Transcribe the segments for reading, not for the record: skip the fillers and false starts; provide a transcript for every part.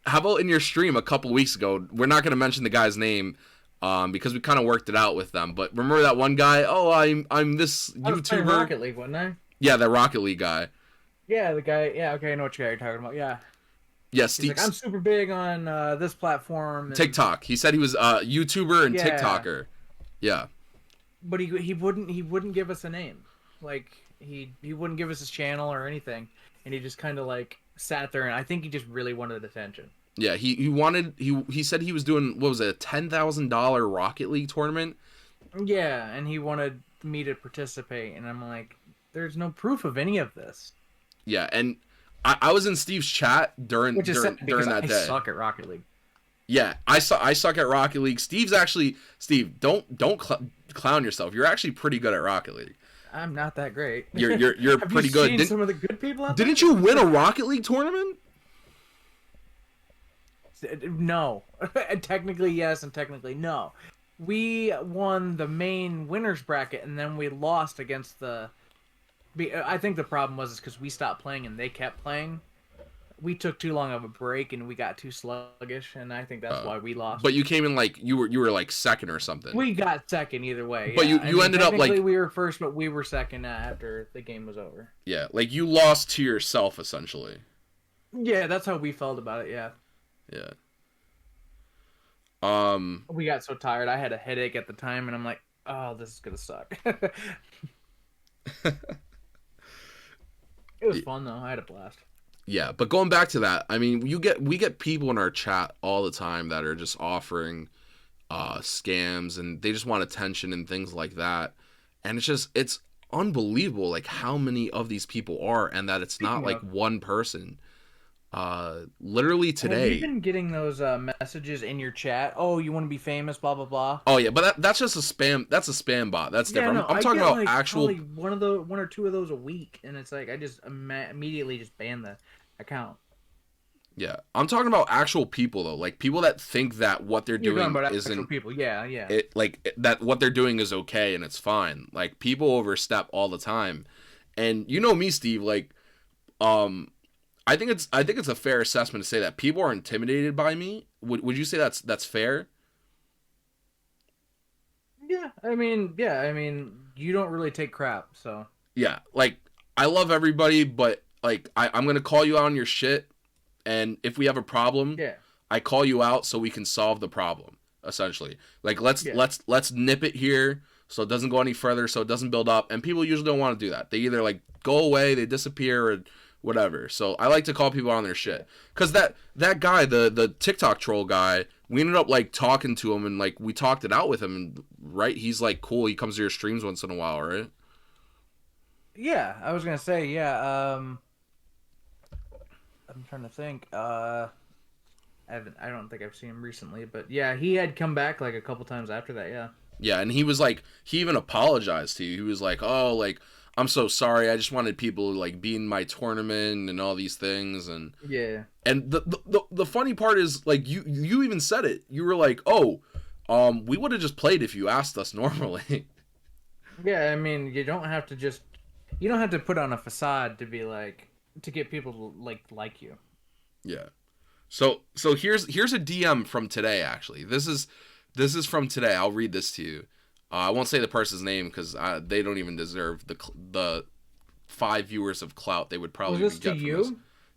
how about in your stream a couple weeks ago? We're not going to mention the guy's name because we kind of worked it out with them. But remember that one guy? Oh, I'm this I was playing YouTuber. Rocket League, wasn't I? Yeah, that Rocket League guy. Yeah, the guy. Yeah, okay, I know what guy you're talking about. Yeah, Yeah, he's Steve, like, I'm super big on this platform, and TikTok. He said he was a YouTuber and yeah, TikToker. Yeah. but he wouldn't give us a name. Like he wouldn't give us his channel or anything, and he just kind of like sat there, and I think he just really wanted attention. Yeah, he said he was doing, what was it, a $10,000 Rocket League tournament. Yeah, and he wanted me to participate, and I'm like, there's no proof of any of this. Yeah, and I was in Steve's chat during Which is sad because during that I day. suck at Rocket League. Yeah, I suck at Rocket League. Steve, don't clown yourself. You're actually pretty good at Rocket League. I'm not that great. You're Have pretty you good. seen some of the good people out there? Didn't you win a Rocket League tournament? No. Technically yes, and technically no. We won the main winners bracket, and then we lost against the. I think the problem was because we stopped playing and they kept playing. We took too long of a break and we got too sluggish, and I think that's why we lost. But you came in like you were like second or something. We got second either way. But yeah. you ended up like we were first, but we were second after the game was over. Yeah, like you lost to yourself essentially. Yeah, that's how we felt about it. Yeah. Yeah. We got so tired. I had a headache at the time, and I'm like, "Oh, this is gonna suck." It was fun though. I had a blast. Yeah, but going back to that, I mean, we get people in our chat all the time that are just offering scams, and they just want attention and things like that. And it's unbelievable like how many of these people are, and that it's not like one person. Literally today. Have you been getting those messages in your chat? Oh, you want to be famous, blah blah blah. Oh yeah, but that's just a spam. That's a spam bot. That's different. No, I'm talking about like actual. One or two of those a week, and it's like I just immediately just ban the account. Yeah, I'm talking about actual people though, like people that think that what they're doing isn't people. Yeah. That what they're doing is okay and it's fine. Like people overstep all the time, and you know me, Steve. Like, I think it's a fair assessment to say that people are intimidated by me. Would you say that's fair? Yeah, I mean, you don't really take crap, so. Yeah, like I love everybody, but like I'm gonna call you out on your shit, and if we have a problem, yeah, I call you out so we can solve the problem. Essentially, like let's nip it here so it doesn't go any further, so it doesn't build up. And people usually don't want to do that. They either like go away, they disappear, or whatever. So I like to call people on their shit. Cause that guy, the TikTok troll guy, we ended up like talking to him and like we talked it out with him, and right, he's like cool. He comes to your streams once in a while, right? Yeah, I was gonna say, yeah. I'm trying to think. I don't think I've seen him recently, but yeah, he had come back like a couple times after that. Yeah. Yeah, and he was like, he even apologized to you. He was like, oh, like, I'm so sorry. I just wanted people to like be in my tournament and all these things, and yeah. And the funny part is like you even said it. You were like, oh, we would have just played if you asked us normally. Yeah, I mean, you don't have to put on a facade to be like to get people to like you. Yeah. So here's a DM from today. Actually, this is from today. I'll read this to you. I won't say the person's name because they don't even deserve the 5 viewers of clout they would probably get from you? this.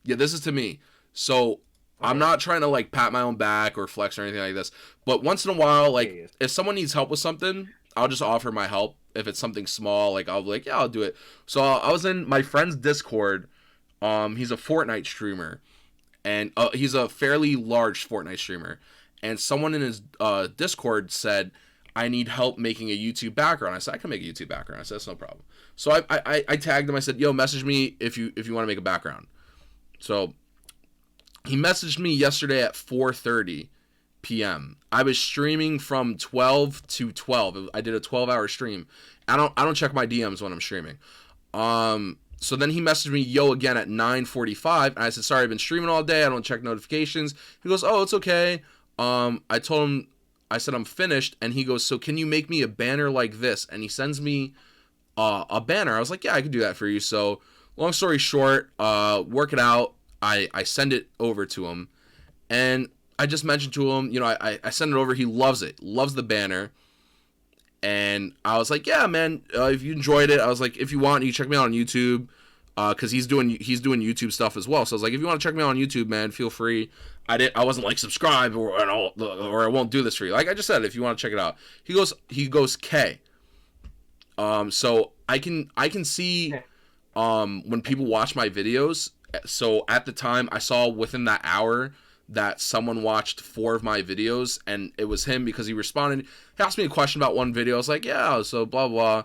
Yeah, this is to me. So okay. I'm not trying to like pat my own back or flex or anything like this. But once in a while, like if someone needs help with something, I'll just offer my help. If it's something small, like I'll be like, yeah, I'll do it. So I was in my friend's Discord. He's a Fortnite streamer, and he's a fairly large Fortnite streamer. And someone in his Discord said, I need help making a YouTube background. I said, I can make a YouTube background. I said, that's no problem. So I tagged him. I said, yo, message me if you want to make a background. So he messaged me yesterday at 4:30 p.m. I was streaming from 12 to 12. I did a 12-hour stream. I don't check my DMs when I'm streaming. So then he messaged me, yo, again at 9:45. And I said, sorry, I've been streaming all day. I don't check notifications. He goes, oh, it's okay. I told him, I said, I'm finished. And he goes, so can you make me a banner like this? And he sends me a banner. I was like, yeah, I could do that for you. So long story short, work it out. I send it over to him. And I just mentioned to him, I sent it over. He loves it, loves the banner. And I was like, yeah, man, if you enjoyed it, I was like, if you want, you check me out on YouTube, because he's doing YouTube stuff as well. So I was like, if you want to check me out on YouTube, man, feel free. I wasn't like subscribe or I won't do this for you. Like I just said, if you want to check it out, he goes K. So I can see when people watch my videos. So at the time, I saw within that hour that someone watched 4 of my videos, and it was him because he responded. He asked me a question about one video. I was like, yeah, so blah blah.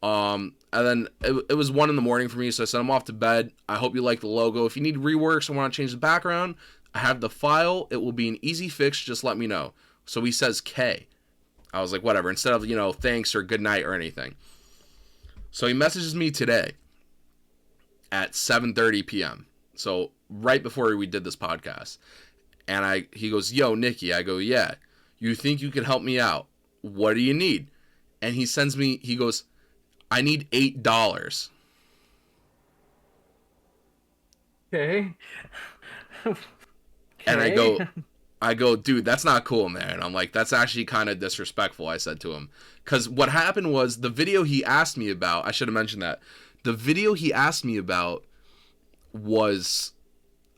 And then it was 1 a.m. for me, so I sent him off to bed. I hope you like the logo. If you need reworks or want to change the background, I have the file. It will be an easy fix. Just let me know. So he says K. I was like, whatever. Instead of thanks or good night or anything. So he messages me today at 7:30 p.m. So right before we did this podcast. And he goes, yo, Nicky. I go, yeah. You think you can help me out? What do you need? And he goes, I need $8. Okay. And I go, dude, that's not cool, man. I'm like, that's actually kind of disrespectful, I said to him. Because what happened was the video he asked me about, I should have mentioned that. The video he asked me about was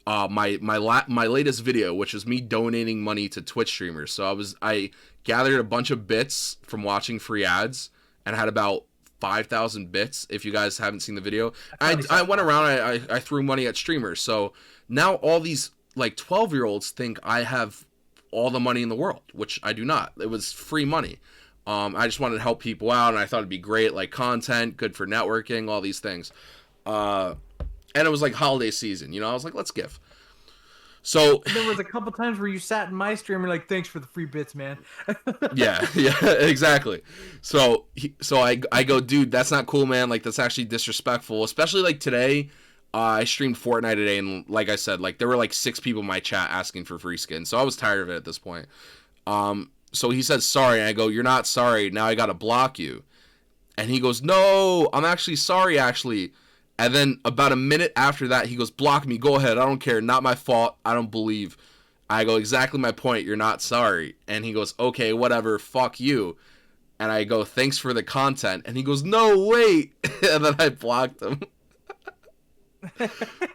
my latest video, which was me donating money to Twitch streamers. So I gathered a bunch of bits from watching free ads and had about 5,000 bits. If you guys haven't seen the video, I went around. I threw money at streamers. So now all these like 12-year-olds think I have all the money in the world, which I do not. It was free money. I just wanted to help people out, and I thought it'd be great, like content, good for networking, all these things. And it was like holiday season, I was like, let's give. So there was a couple times where you sat in my stream and you're like, thanks for the free bits, man. yeah, exactly. So I go, dude, that's not cool, man. Like, that's actually disrespectful, especially like today. I streamed Fortnite today, and like I said, like there were like 6 people in my chat asking for free skins, so I was tired of it at this point. So he says sorry, and I go, you're not sorry. Now I gotta block you. And he goes, no, I'm actually sorry, actually. And then about a minute after that, he goes, block me, go ahead, I don't care, not my fault, I don't believe. I go, exactly my point, you're not sorry. And he goes, okay, whatever, fuck you. And I go, thanks for the content. And he goes, no, wait. And then I blocked him.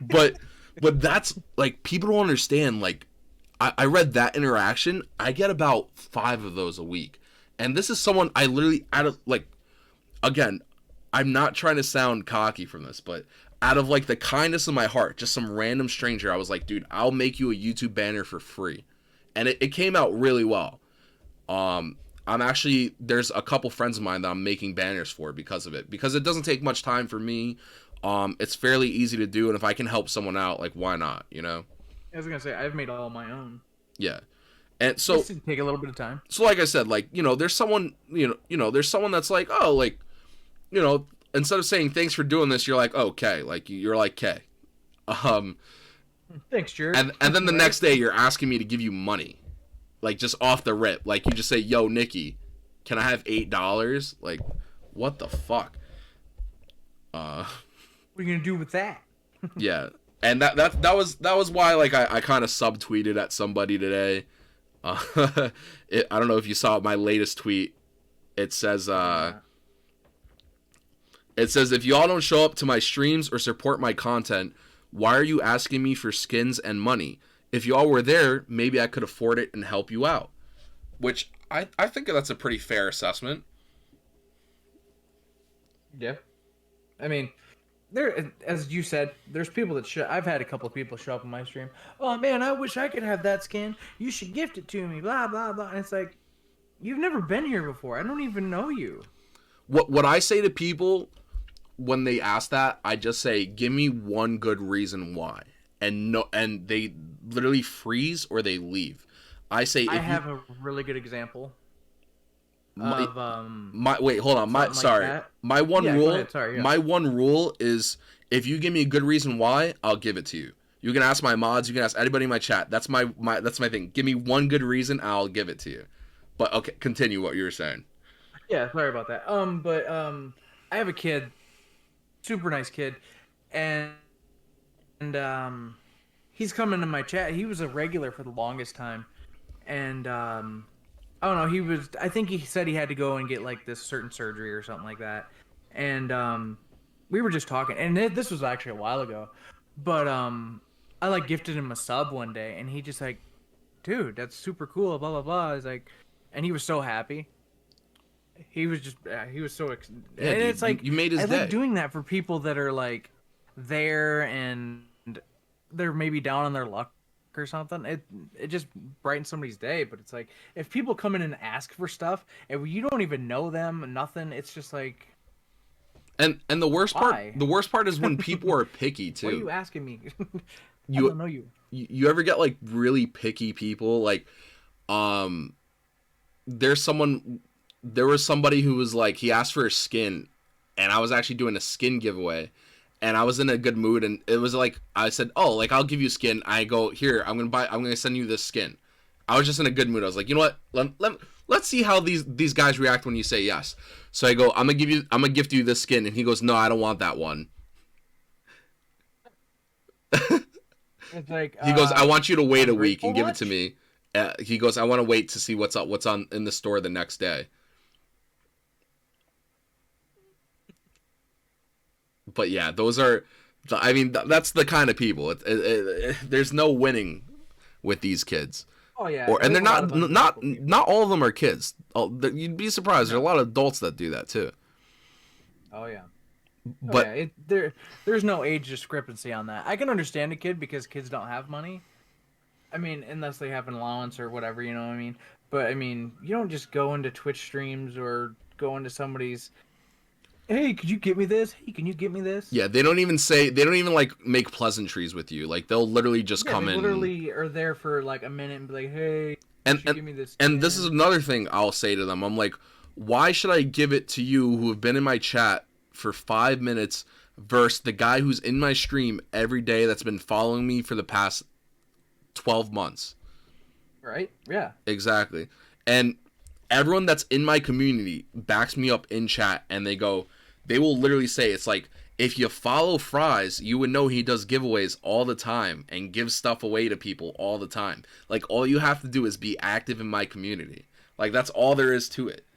But that's, like, people don't understand, like, I read that interaction, I get about 5 of those a week. And this is someone I literally, again, I'm not trying to sound cocky from this, but out of like the kindness of my heart, just some random stranger, I was like, dude, I'll make you a YouTube banner for free. And it came out really well. There's a couple friends of mine that I'm making banners for because of it. Because it doesn't take much time for me. It's fairly easy to do, and if I can help someone out, like, why not, I was gonna say, I've made all my own. Yeah. And so This would take a little bit of time. So like I said, like, there's someone, there's someone that's like, oh, like, instead of saying thanks for doing this, you're like, okay, like you're like K. Thanks, Jared. And then the next day you're asking me to give you money. Like just off the rip. Like you just say, yo, Nicky, can I have $8? Like, what the fuck? What are you gonna do with that? Yeah. And that was why like I kind of subtweeted at somebody today. I don't know if you saw my latest tweet. It says if y'all don't show up to my streams or support my content, why are you asking me for skins and money? If y'all were there, maybe I could afford it and help you out. Which I think that's a pretty fair assessment. Yeah. I mean, there, as you said, there's people that I've had a couple of people show up on my stream. Oh man, I wish I could have that skin. You should gift it to me. Blah blah blah. And it's like, you've never been here before. I don't even know you. What I say to people when they ask that, I just say, give me one good reason why, and they literally freeze or they leave. I say, I have a really good example. Of wait, hold on. My one rule is if you give me a good reason why, I'll give it to you. You can ask my mods, you can ask anybody in my chat. That's my thing. Give me one good reason, I'll give it to you. But okay, continue what you were saying. Yeah, sorry about that. I have a kid, super nice kid, and he's come into my chat. He was a regular for the longest time, and I don't know. He was. I think he said he had to go and get like this certain surgery or something like that, and we were just talking, and this was actually a while ago, but I like gifted him a sub one day, and he just like, dude, that's super cool, blah blah blah. He's like, and he was so happy. He was just, he was so, and Yeah, dude, it's like you made his I day. like doing that for people that are like there and they're maybe down on their luck or something. It just brightens somebody's day. But it's like if people come in and ask for stuff and you don't even know them, nothing. It's just like, And the worst why? part, the worst part is when people are picky too. What are you asking me? I You don't know you. you ever get like really picky people? Like, um, there was somebody who was like, he asked for a skin, and I was actually doing a skin giveaway, and I was in a good mood, and it was like I said, oh, like I'll give you skin. I go, here, I'm gonna send you this skin. I was just in a good mood. I was like, you know what? Let's see how these guys react when you say yes. So I go, I'm gonna gift you this skin, and he goes, no, I don't want that one. It's like He goes, I want you to wait a week and give it much? to me. He goes, I want to wait to see what's on in the store the next day. But yeah, those are, I mean, that's the kind of people. There's no winning with these kids. Oh yeah, And they're there's a lot of not all of them are kids. You'd be surprised. There are a lot of adults that do that too. Oh yeah. But There's no age discrepancy on that. I can understand a kid because kids don't have money. I mean, unless they have an allowance or whatever, you know what I mean? But I mean, you don't just go into Twitch streams or go into somebody's, hey, could you get me this? Hey, can you get me this? yeah, they don't even like make pleasantries with you. Like they'll literally just come they in. literally are there for like a minute and be like, hey, and give me this. and this is another thing I'll say to them. I'm like, why should I give it to you who have been in my chat for 5 minutes versus the guy who's in my stream every day that's been following me for the past 12 months? Right? Yeah. Exactly. And everyone that's in my community backs me up in chat, and they will literally say, it's like, if you follow Fries, you would know he does giveaways all the time and gives stuff away to people all the time. Like, all you have to do is be active in my community. Like, that's all there is to it.